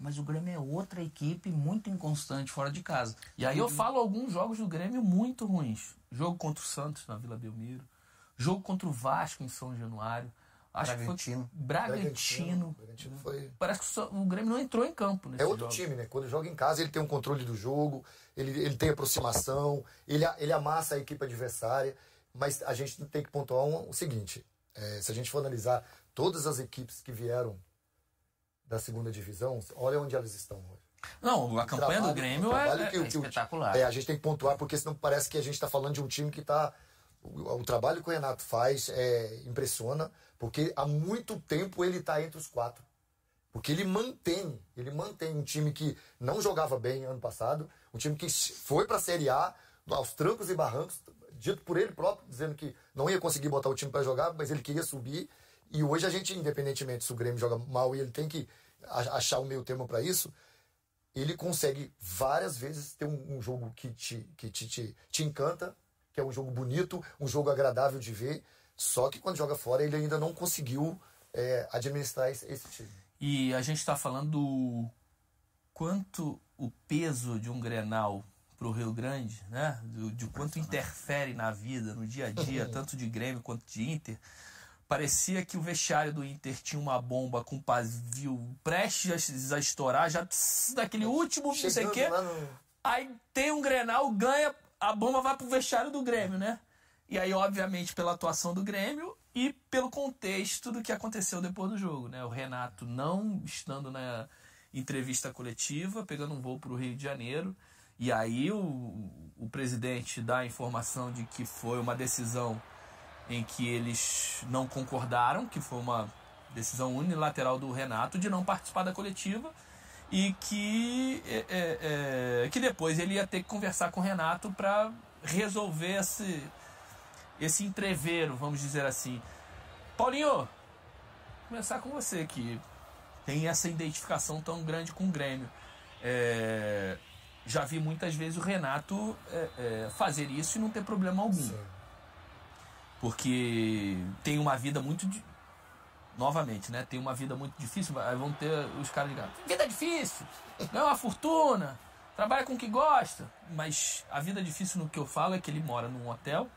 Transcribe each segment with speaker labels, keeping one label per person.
Speaker 1: Mas o Grêmio é outra equipe muito inconstante fora de casa. E aí eu falo alguns jogos do Grêmio muito ruins. Jogo contra o Santos na Vila Belmiro. Jogo contra o Vasco em São Januário. Acho
Speaker 2: Bragantino.
Speaker 1: que foi Bragantino.
Speaker 3: Foi...
Speaker 1: Parece que o Grêmio não entrou em campo nesse
Speaker 3: É outro
Speaker 1: jogo.
Speaker 3: time, né? Quando joga em casa, ele tem um controle do jogo, ele tem aproximação, ele amassa a equipe adversária. Mas a gente tem que pontuar o seguinte: se a gente for analisar todas as equipes que vieram da segunda divisão, olha onde elas estão hoje.
Speaker 1: Não, a campanha do Grêmio é espetacular.
Speaker 3: A gente tem que pontuar, porque senão parece que a gente está falando de um time que está... O trabalho que o Renato faz impressiona, porque há muito tempo ele está entre os 4. Porque ele mantém um time que não jogava bem ano passado, um time que foi para a Série A, aos trancos e barrancos, dito por ele próprio, dizendo que não ia conseguir botar o time para jogar, mas ele queria subir. E hoje a gente, independentemente se o Grêmio joga mal e ele tem que achar o meio termo para isso, ele consegue várias vezes ter um jogo que te encanta, que é um jogo bonito, um jogo agradável de ver, só que quando joga fora ele ainda não conseguiu administrar esse time.
Speaker 1: E a gente está falando do quanto o peso de um Grenal para o Rio Grande, né? De quanto interfere na vida, no dia a dia, tanto de Grêmio quanto de Inter. Parecia que o vestiário do Inter tinha uma bomba com pavio prestes a estourar, já daquele último, não sei o quê. Aí tem um Grenal, ganha, a bomba vai pro vestiário do Grêmio, né? E aí, obviamente, pela atuação do Grêmio e pelo contexto do que aconteceu depois do jogo, né? O Renato não estando na entrevista coletiva, pegando um voo pro Rio de Janeiro. E aí o presidente dá a informação de que foi uma decisão em que eles não concordaram, que foi uma decisão unilateral do Renato de não participar da coletiva e que depois ele ia ter que conversar com o Renato para resolver esse entrevero, vamos dizer assim. Paulinho, vou começar com você, que tem essa identificação tão grande com o Grêmio. Já vi muitas vezes o Renato fazer isso e não ter problema algum. Sim. Porque tem uma vida muito... Novamente, né? Tem uma vida muito difícil. Aí vão ter os caras ligados. Vida difícil, ganha uma fortuna, trabalha com o que gosta. Mas a vida difícil, no que eu falo, é que ele mora num hotel.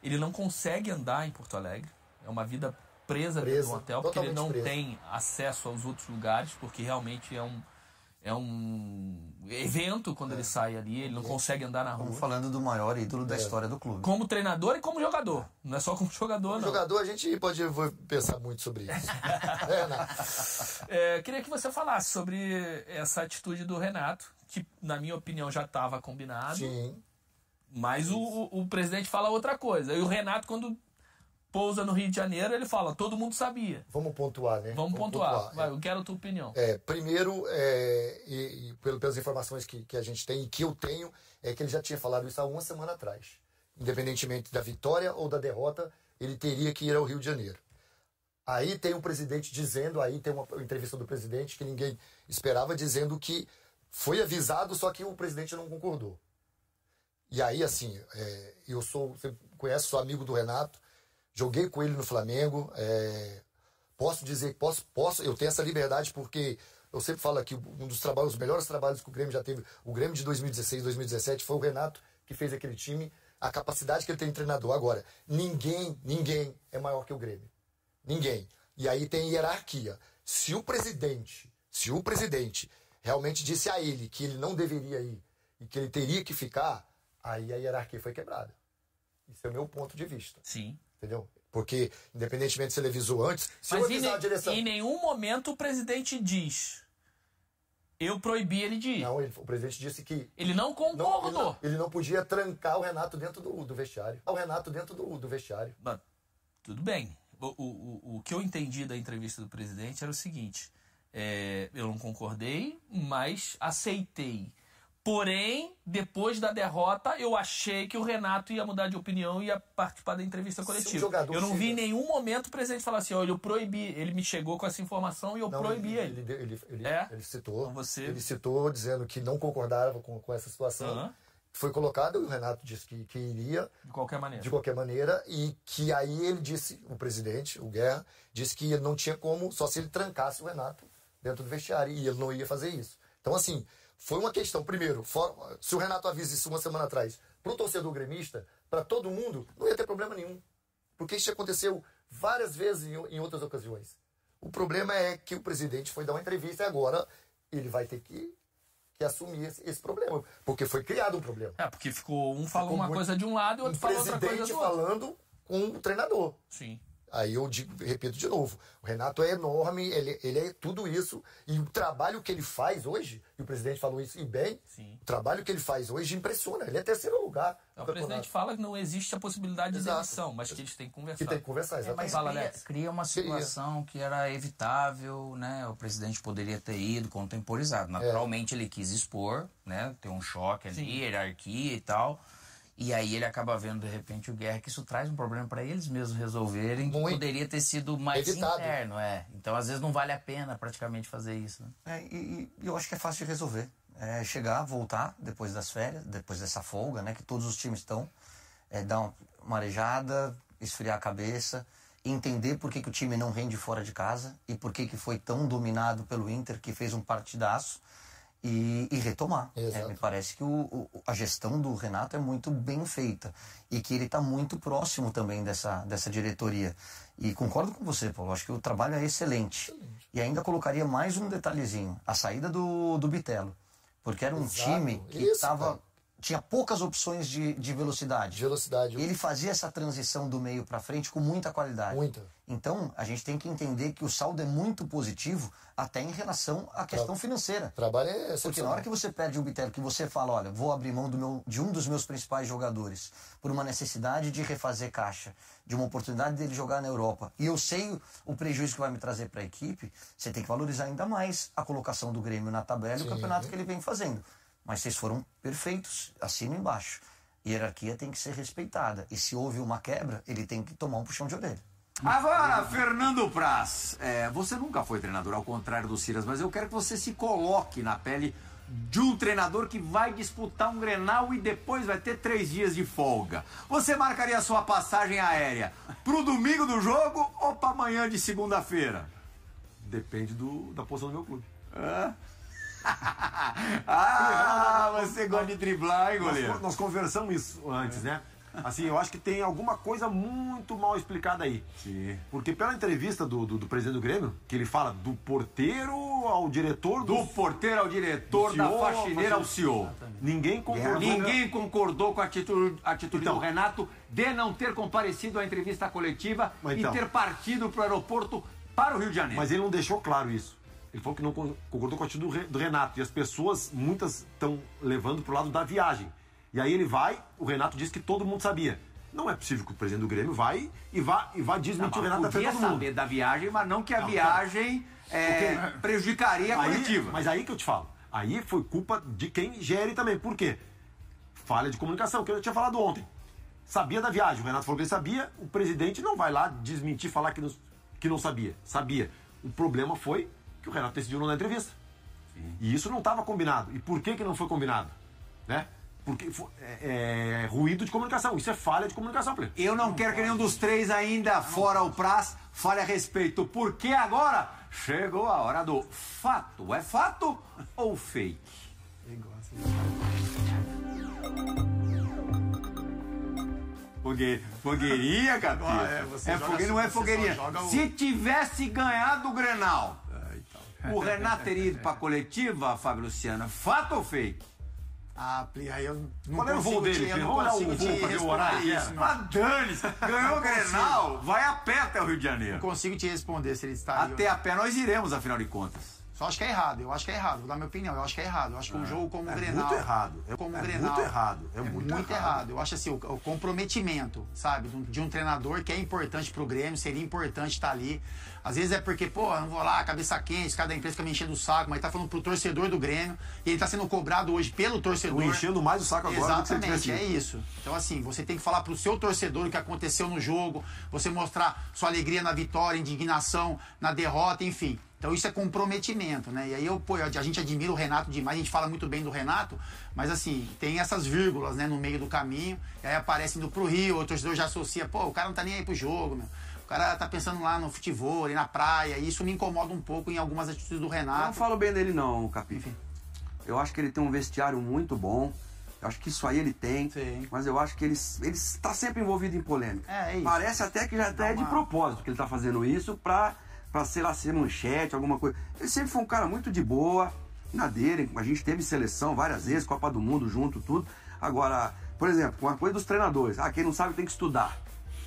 Speaker 1: Ele não consegue andar em Porto Alegre. É uma vida presa dentro do hotel, porque ele não tem acesso aos outros lugares, porque realmente é um evento quando ele sai ali, ele não consegue andar na rua.
Speaker 2: Estamos falando do maior ídolo da história do clube.
Speaker 1: Como treinador e como jogador. Não é só como jogador, não.
Speaker 3: Como jogador a gente pode pensar muito sobre isso.
Speaker 1: Queria que você falasse sobre essa atitude do Renato, que na minha opinião já estava combinado.
Speaker 3: Sim.
Speaker 1: Mas o presidente fala outra coisa. E o Renato, quando pousa no Rio de Janeiro, ele fala, todo mundo sabia.
Speaker 3: Vamos pontuar, né?
Speaker 1: Vamos pontuar. Vai, eu quero a tua opinião.
Speaker 3: Primeiro, pelas informações que a gente tem e que eu tenho, é que ele já tinha falado isso há uma semana atrás. Independentemente da vitória ou da derrota, ele teria que ir ao Rio de Janeiro. Aí tem o presidente dizendo, aí tem uma entrevista do presidente que ninguém esperava, dizendo que foi avisado, só que o presidente não concordou. E aí, assim, você conhece, sou amigo do Renato, joguei com ele no Flamengo, posso dizer que eu tenho essa liberdade porque eu sempre falo aqui, os melhores trabalhos que o Grêmio já teve, o Grêmio de 2016, 2017, foi o Renato que fez aquele time, a capacidade que ele tem de treinador. Agora, ninguém é maior que o Grêmio. Ninguém. E aí tem hierarquia. Se o presidente realmente disse a ele que ele não deveria ir e que ele teria que ficar, aí a hierarquia foi quebrada. Isso é o meu ponto de vista.
Speaker 1: Sim.
Speaker 3: Entendeu? Porque, independentemente se ele avisou antes, se
Speaker 1: mas
Speaker 3: eu avisar a direção...
Speaker 1: em nenhum momento o presidente diz, eu proibi ele de ir.
Speaker 3: Não, o presidente disse que...
Speaker 1: Ele não concordou.
Speaker 3: Ele não podia trancar o Renato dentro do vestiário. O Renato dentro do vestiário.
Speaker 1: Mas, tudo bem. O que eu entendi da entrevista do presidente era o seguinte, eu não concordei, mas aceitei. Porém, depois da derrota, eu achei que o Renato ia mudar de opinião e ia participar da entrevista coletiva. Eu não vi em nenhum momento o presidente falar assim, eu proibi. Ele me chegou com essa informação e eu proibi ele.
Speaker 3: Ele citou.
Speaker 1: Então
Speaker 3: Ele citou dizendo que não concordava com essa situação. Foi colocado, o Renato disse que iria.
Speaker 1: De qualquer maneira.
Speaker 3: De qualquer maneira. E que aí ele disse, o presidente, o Guerra, disse que não tinha como, só se ele trancasse o Renato dentro do vestiário. E ele não ia fazer isso. Então, assim, foi uma questão, primeiro, se o Renato avisa isso uma semana atrás para o torcedor gremista, para todo mundo, não ia ter problema nenhum. Porque isso aconteceu várias vezes em outras ocasiões. O problema é que o presidente foi dar uma entrevista e agora ele vai ter que assumir esse problema. Porque foi criado um problema.
Speaker 1: Porque um falou uma coisa de um lado e o outro falou outra coisa do outro.
Speaker 3: O presidente falando com o treinador.
Speaker 1: Sim.
Speaker 3: Aí eu repito de novo, o Renato é enorme, ele é tudo isso, e o trabalho que ele faz hoje, e o presidente falou isso e bem,
Speaker 1: sim,
Speaker 3: o trabalho que ele faz hoje impressiona, ele é terceiro lugar.
Speaker 1: O presidente fala que não existe a possibilidade de demissão, mas que eles têm que conversar.
Speaker 3: Que tem que conversar, exatamente.
Speaker 4: Mas cria uma situação que era evitável, né? O presidente poderia ter ido contemporizado. Naturalmente ele quis expor, né? Ter um choque ali, hierarquia e tal. E aí ele acaba vendo, de repente, o Guerra, que isso traz um problema para eles mesmos resolverem, que poderia ter sido mais interno, Então, às vezes, não vale a pena praticamente fazer isso, né?
Speaker 2: E eu acho que é fácil de resolver. Chegar, voltar, depois das férias, depois dessa folga, né, que todos os times estão, dar uma arejada, esfriar a cabeça, entender por que o time não rende fora de casa e por que foi tão dominado pelo Inter, que fez um partidaço, e retomar. Me parece que a gestão do Renato é muito bem feita e que ele está muito próximo também dessa diretoria. E concordo com você, Paulo, acho que o trabalho é excelente. E ainda colocaria mais um detalhezinho, a saída do Bitelo, porque era um time que tinha poucas opções de velocidade. E ele fazia essa transição do meio para frente com muita qualidade. Então, a gente tem que entender que o saldo é muito positivo até em relação à questão financeira.
Speaker 3: Trabalho é
Speaker 2: porque na hora que você perde o Bitelo, que você fala, olha, vou abrir mão de um dos meus principais jogadores por uma necessidade de refazer caixa, de uma oportunidade dele jogar na Europa, e eu sei o prejuízo que vai me trazer para a equipe, você tem que valorizar ainda mais a colocação do Grêmio na tabela e o campeonato que ele vem fazendo. Mas vocês foram perfeitos, acima e embaixo. Hierarquia tem que ser respeitada. E se houve uma quebra, ele tem que tomar um puxão de orelha.
Speaker 5: Agora, Fernando Praz, você nunca foi treinador, ao contrário do Silas, mas eu quero que você se coloque na pele de um treinador que vai disputar um Grenal e depois vai ter 3 dias de folga. Você marcaria a sua passagem aérea pro domingo do jogo ou pra amanhã de segunda-feira?
Speaker 6: Depende da posição do meu clube.
Speaker 5: Você gosta de driblar, hein, goleiro?
Speaker 6: Nós conversamos isso antes, né? Assim, eu acho que tem alguma coisa muito mal explicada aí.
Speaker 5: Sim.
Speaker 6: Porque pela entrevista do presidente do Grêmio, que ele fala do porteiro ao diretor...
Speaker 5: Do porteiro ao diretor, da faxineira ao CEO.
Speaker 6: Ninguém concordou.
Speaker 5: Ninguém concordou com a atitude do Renato de não ter comparecido à entrevista coletiva e ter partido para o aeroporto para o Rio de Janeiro.
Speaker 6: Mas ele não deixou claro isso. Ele falou que não concordou com a atitude do Renato. E as pessoas, muitas, estão levando para o lado da viagem. E aí ele vai, o Renato diz que todo mundo sabia. Não é possível que o presidente do Grêmio vá desmentir o Renato da frente de todo mundo.
Speaker 5: Saber da viagem, mas não que a viagem prejudicaria a coletiva.
Speaker 6: Mas aí que eu te falo. Aí foi culpa de quem gere também. Por quê? Falha de comunicação, que eu tinha falado ontem. Sabia da viagem, o Renato falou que ele sabia, o presidente não vai lá desmentir, falar que não sabia. Sabia. O problema foi que o Renato decidiu não dar entrevista. Sim. E isso não estava combinado. E por que não foi combinado? Né? Porque é ruído de comunicação. Isso é falha de comunicação, Pleno.
Speaker 5: Eu não quero que nenhum dos três ainda, fora o Praz, fale a respeito. Porque agora chegou a hora do fato. É fato ou fake? Fogueirinha, cara. Não é fogueirinha. Se tivesse ganhado o Grenal, o Renato teria ido pra coletiva, Fábio Luciano. Fato ou fake?
Speaker 7: Aí eu não
Speaker 6: Qual era o voo dele?
Speaker 7: Vamos
Speaker 6: fazer o horário.
Speaker 5: Dane-se. Ganhou o Grenal, vai a pé até o Rio de Janeiro.
Speaker 7: Não consigo te responder se ele está aí.
Speaker 5: Até a pé nós iremos, afinal de contas.
Speaker 7: Só acho que é errado. Eu acho que é errado. Vou dar minha opinião. Eu acho que é errado. Eu acho que um jogo como o Grenal...
Speaker 6: Muito errado.
Speaker 7: Muito
Speaker 6: errado. É muito errado.
Speaker 7: Eu acho assim, o comprometimento, sabe? De um treinador que é importante pro Grêmio, seria importante estar ali. Às vezes é porque, não vou lá, cabeça quente, cada empresa fica me enchendo o saco, mas tá falando pro torcedor do Grêmio, e ele tá sendo cobrado hoje pelo torcedor.
Speaker 6: Enchendo mais o saco agora.
Speaker 7: Exatamente, é isso. Então assim, você tem que falar pro seu torcedor o que aconteceu no jogo, você mostrar sua alegria na vitória, indignação na derrota, enfim. Então isso é comprometimento, né? E aí a gente admira o Renato demais, a gente fala muito bem do Renato, mas assim, tem essas vírgulas, né, no meio do caminho, e aí aparece indo pro Rio, o torcedor já associa, o cara não tá nem aí pro jogo, meu. cara tá pensando lá no futebol, na praia, e isso me incomoda um pouco em algumas atitudes do Renato.
Speaker 8: Eu não falo bem dele não, Capi. Eu acho que ele tem um vestiário muito bom. Eu acho que isso aí ele tem. Sim. Mas eu acho que ele está sempre envolvido em polêmica. É isso. Parece até que já até é de propósito que ele está fazendo isso pra, sei lá, ser manchete, alguma coisa. Ele sempre foi um cara muito de boa, na dele. A gente teve seleção várias vezes, Copa do Mundo junto, tudo. Agora, por exemplo, uma coisa dos treinadores. Quem não sabe tem que estudar.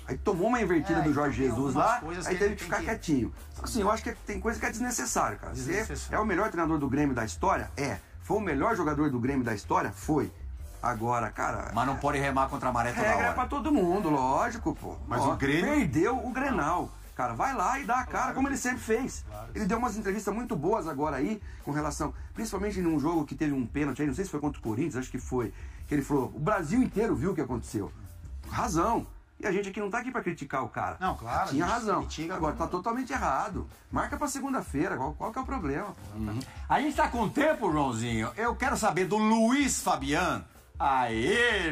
Speaker 8: Aí tomou uma invertida do Jorge Jesus lá, aí teve que ficar quietinho. Assim, eu acho que tem coisa que é desnecessário, cara. Você é o melhor treinador do Grêmio da história? Foi o melhor jogador do Grêmio da história? Foi. Agora, cara...
Speaker 5: Mas não pode remar contra a maré toda hora.
Speaker 8: Regra é pra todo mundo, lógico, pô.
Speaker 6: Mas o Grêmio...
Speaker 8: Perdeu o Grenal. Cara, vai lá e dá a cara, como ele sempre fez. Ele deu umas entrevistas muito boas agora aí, com relação... Principalmente num jogo que teve um pênalti aí, não sei se foi contra o Corinthians, acho que foi. Que ele falou, o Brasil inteiro viu o que aconteceu. Razão. E a gente aqui não tá aqui pra criticar o cara.
Speaker 7: Não, claro.
Speaker 8: Tinha razão. Agora tá totalmente errado. Marca pra segunda-feira. Qual que é o problema?
Speaker 5: A gente tá com tempo, Joãozinho. Eu quero saber do Luiz Fabiano. Aê!